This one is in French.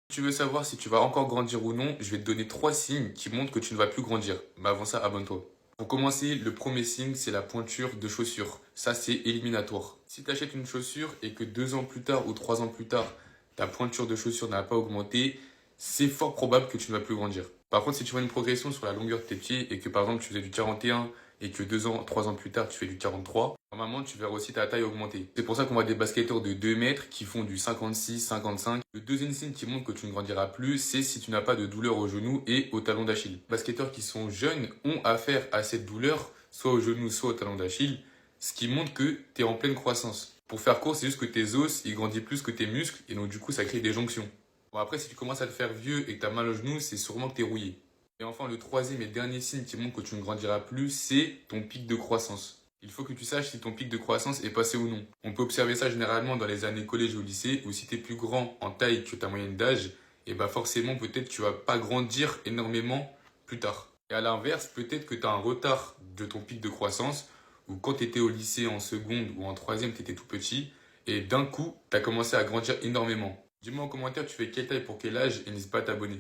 Si tu veux savoir si tu vas encore grandir ou non, je vais te donner 3 signes qui montrent que tu ne vas plus grandir. Mais avant ça, abonne-toi. Pour commencer, le premier signe, c'est la pointure de chaussure. Ça, c'est éliminatoire. Si tu achètes une chaussure et que 2 ans plus tard ou 3 ans plus tard, ta pointure de chaussure n'a pas augmenté, c'est fort probable que tu ne vas plus grandir. Par contre, si tu vois une progression sur la longueur de tes pieds et que par exemple tu faisais du 41 et que 2 ans, 3 ans plus tard tu fais du 43, normalement tu verras aussi ta taille augmenter. C'est pour ça qu'on voit des basketteurs de 2 mètres qui font du 56, 55. Le deuxième signe qui montre que tu ne grandiras plus, c'est si tu n'as pas de douleur au genou et au talon d'Achille. Les basketteurs qui sont jeunes ont affaire à cette douleur, soit au genou, soit au talon d'Achille, ce qui montre que tu es en pleine croissance. Pour faire court, c'est juste que tes os, ils grandissent plus que tes muscles et donc du coup ça crée des jonctions. Bon, après, si tu commences à te faire vieux et que tu as mal au genou, c'est sûrement que tu es rouillé. Et enfin, le troisième et dernier signe qui montre que tu ne grandiras plus, c'est ton pic de croissance. Il faut que tu saches si ton pic de croissance est passé ou non. On peut observer ça généralement dans les années collège ou lycée, où si tu es plus grand en taille que ta moyenne d'âge, et bah forcément, peut-être tu vas pas grandir énormément plus tard. Et à l'inverse, peut-être que tu as un retard de ton pic de croissance, ou quand tu étais au lycée en seconde ou en troisième, tu étais tout petit, et d'un coup, tu as commencé à grandir énormément. Dis-moi en commentaire, tu fais quelle taille pour quel âge et n'hésite pas à t'abonner.